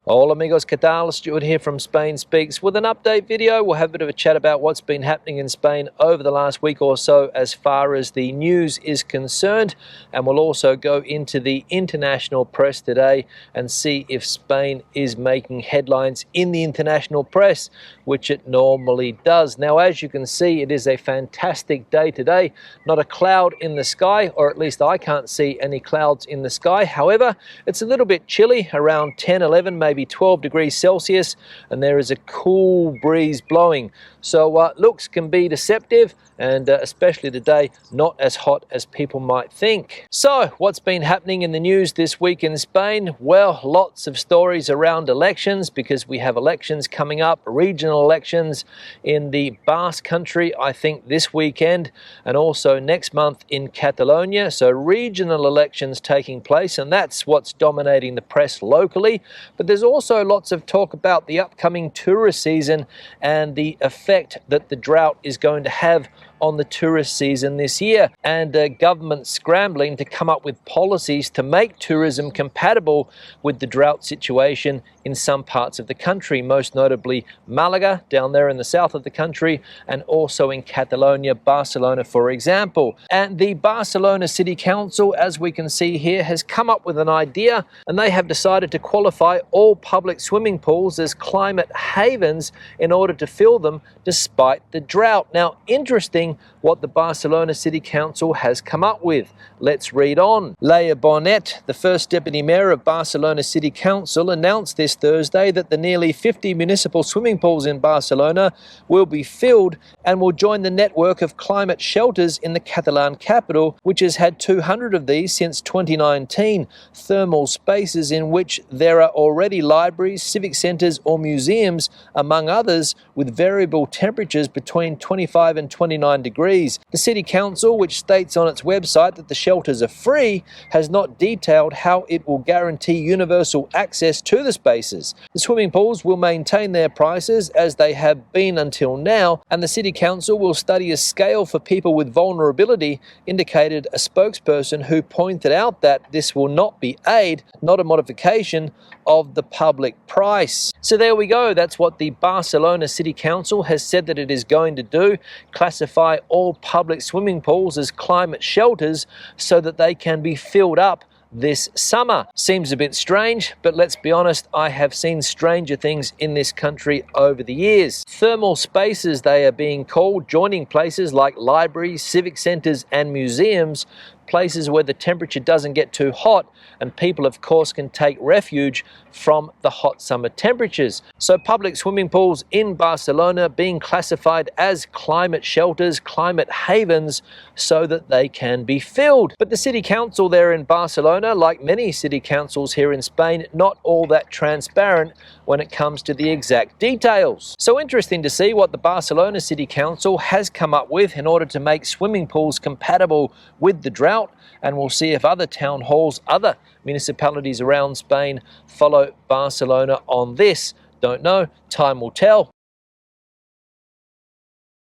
Hola amigos, ¿qué tal? Stuart here from Spain Speaks with an update video. We'll have a bit of a chat about what's been happening in Spain over the last week or so as far as the news is concerned, and we'll also go into the international press today and see if Spain is making headlines in the international press, which it normally does. Now, as you can see, it is a fantastic day today. Not a cloud in the sky, or at least I can't see any clouds in the sky. However, it's a little bit chilly, around 10, 11, maybe 12 degrees Celsius, and there is a cool breeze blowing. So looks can be deceptive, and especially today, not as hot as people might think. So what's been happening in the news this week in Spain? Well, lots of stories around elections, because we have elections coming up, regional elections in the Basque country, I think this weekend, and also next month in Catalonia. So regional elections taking place, and that's what's dominating the press locally. But there's also lots of talk about the upcoming tourist season and the effect that the drought is going to have on the tourist season this year, and government scrambling to come up with policies to make tourism compatible with the drought situation in some parts of the country, most notably Malaga, down there in the south of the country, and also in Catalonia, Barcelona, for example. And the Barcelona City Council, as we can see here, has come up with an idea, and they have decided to qualify all public swimming pools as climate havens in order to fill them despite the drought. Now, interesting what the Barcelona City Council has come up with. Let's read on. Leia Bonet, the first deputy mayor of Barcelona City Council, announced this Thursday that the nearly 50 municipal swimming pools in Barcelona will be filled and will join the network of climate shelters in the Catalan capital, which has had 200 of these since 2019, thermal spaces in which there are already libraries, civic centres or museums, among others, with variable temperatures between 25 and 29 degrees. The City Council, which states on its website that the shelters are free, has not detailed how it will guarantee universal access to the spaces. The swimming pools will maintain their prices as they have been until now, and the City Council will study a scale for people with vulnerability, indicated a spokesperson who pointed out that this will not be aid, not a modification of the public price. So there we go. That's what the Barcelona City Council has said that it is going to do, classify all public swimming pools as climate shelters so that they can be filled up this summer. Seems a bit strange, but let's be honest, I have seen stranger things in this country over the years. Thermal spaces, they are being called, joining places like libraries, civic centres and museums, places where the temperature doesn't get too hot, and people of course can take refuge from the hot summer temperatures. So public swimming pools in Barcelona being classified as climate shelters, climate havens, so that they can be filled. But the city council there in Barcelona, like many city councils here in Spain, not all that transparent when it comes to the exact details. So interesting to see what the Barcelona City Council has come up with in order to make swimming pools compatible with the drought, and we'll see if other town halls, other municipalities around Spain follow Barcelona on this. Don't know, time will tell.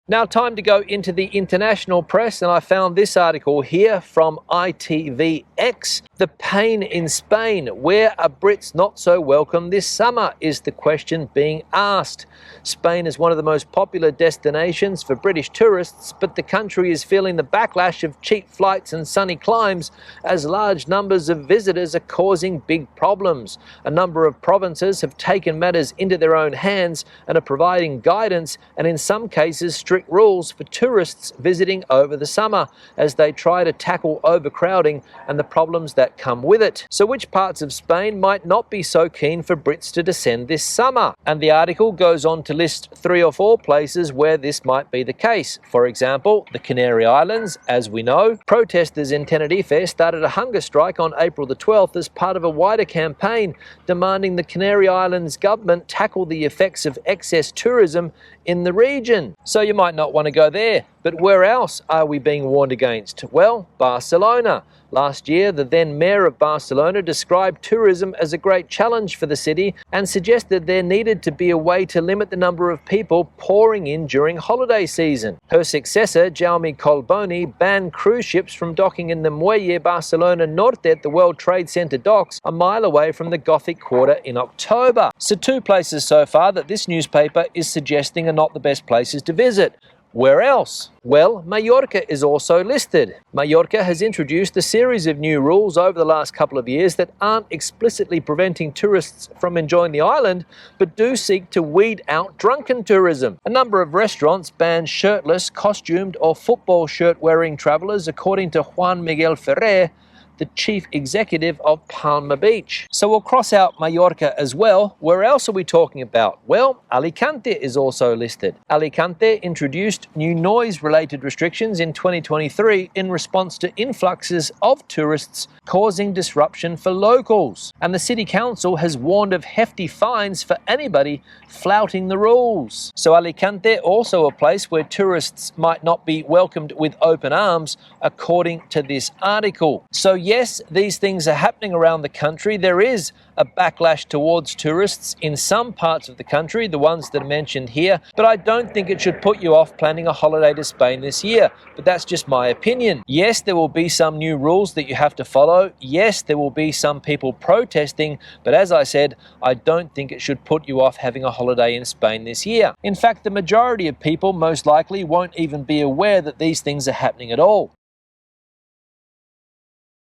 Now, time to go into the international press, and I found this article here from ITVX. The pain in Spain. Where are Brits not so welcome this summer, is the question being asked. Spain is one of the most popular destinations for British tourists, but the country is feeling the backlash of cheap flights and sunny climes as large numbers of visitors are causing big problems. A number of provinces have taken matters into their own hands and are providing guidance and in some cases strict rules for tourists visiting over the summer as they try to tackle overcrowding and the problems that come with it. So which parts of Spain might not be so keen for Brits to descend this summer? And the article goes on to list 3 or 4 places where this might be the case. For example, the Canary Islands, as we know. Protesters in Tenerife started a hunger strike on April the 12th as part of a wider campaign demanding the Canary Islands government tackle the effects of excess tourism in the region. So you might not want to go there, but where else are we being warned against? Well, Barcelona. Last year, the then mayor of Barcelona described tourism as a great challenge for the city and suggested there needed to be a way to limit the number of people pouring in during holiday season. Her successor, Jaume Collboni, banned cruise ships from docking in the Muelle Barcelona Norte at the World Trade Center docks, a mile away from the Gothic Quarter, in October. So 2 places so far that this newspaper is suggesting are not the best places to visit. Where else? Well, Mallorca is also listed. Mallorca has introduced a series of new rules over the last couple of years that aren't explicitly preventing tourists from enjoying the island, but do seek to weed out drunken tourism. A number of restaurants ban shirtless, costumed or football shirt-wearing travellers, according to Juan Miguel Ferrer, the chief executive of Palma Beach. So we'll cross out Mallorca as well. Where else are we talking about? Well, Alicante is also listed. Alicante introduced new noise-related restrictions in 2023 in response to influxes of tourists causing disruption for locals. And the city council has warned of hefty fines for anybody flouting the rules. So Alicante also a place where tourists might not be welcomed with open arms, according to this article. So yes, these things are happening around the country. There is a backlash towards tourists in some parts of the country, the ones that are mentioned here, but I don't think it should put you off planning a holiday to Spain this year. But that's just my opinion. Yes, there will be some new rules that you have to follow. Yes, there will be some people protesting, but as I said, I don't think it should put you off having a holiday in Spain this year. In fact, the majority of people most likely won't even be aware that these things are happening at all.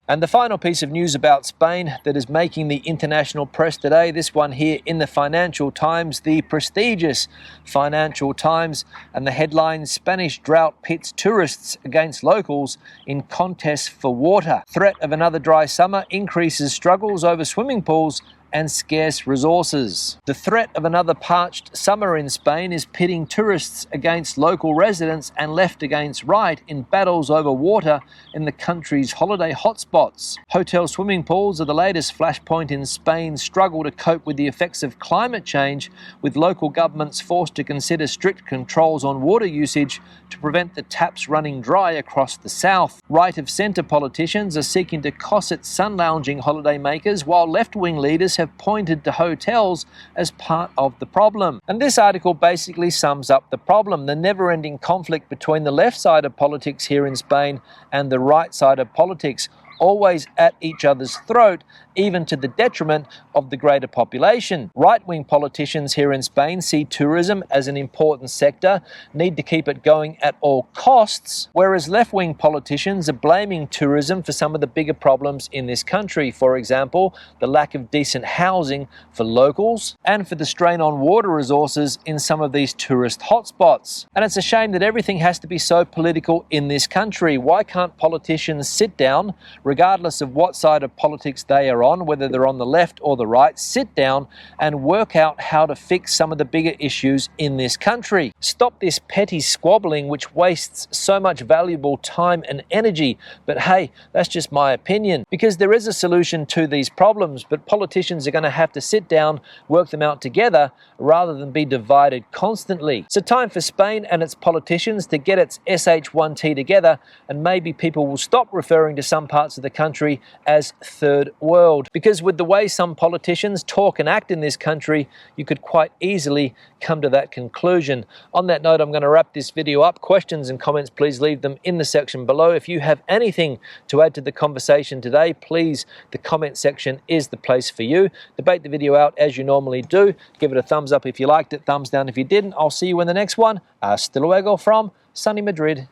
And the final piece of news about Spain that is making the international press today, this one here in the Financial Times, the prestigious Financial Times, and the headline, Spanish drought pits tourists against locals in contests for water. Threat of another dry summer increases struggles over swimming pools and scarce resources. The threat of another parched summer in Spain is pitting tourists against local residents and left against right in battles over water in the country's holiday hotspots. Hotel swimming pools are the latest flashpoint in Spain's struggle to cope with the effects of climate change, with local governments forced to consider strict controls on water usage to prevent the taps running dry across the south. Right-of-centre politicians are seeking to cosset sun-lounging holidaymakers, while left-wing leaders have pointed to hotels as part of the problem. And this article basically sums up the problem, the never-ending conflict between the left side of politics here in Spain and the right side of politics, always at each other's throat, even to the detriment of the greater population. Right-wing politicians here in Spain see tourism as an important sector, need to keep it going at all costs, whereas left-wing politicians are blaming tourism for some of the bigger problems in this country. For example, the lack of decent housing for locals and for the strain on water resources in some of these tourist hotspots. And it's a shame that everything has to be so political in this country. Why can't politicians sit down, regardless of what side of politics they are on, whether they're on the left or the right, sit down and work out how to fix some of the bigger issues in this country? Stop this petty squabbling which wastes so much valuable time and energy. But hey, that's just my opinion, because there is a solution to these problems, but politicians are going to have to sit down, work them out together, rather than be divided constantly. So time for Spain and its politicians to get its SH1T together, and maybe people will stop referring to some parts of the country as third world. Because with the way some politicians talk and act in this country, you could quite easily come to that conclusion. On that note, I'm going to wrap this video up. Questions and comments, please leave them in the section below. If you have anything to add to the conversation today, please, the comment section is the place for you. Debate the video out as you normally do. Give it a thumbs up if you liked it, thumbs down if you didn't. I'll see you in the next one. Hasta luego from sunny Madrid.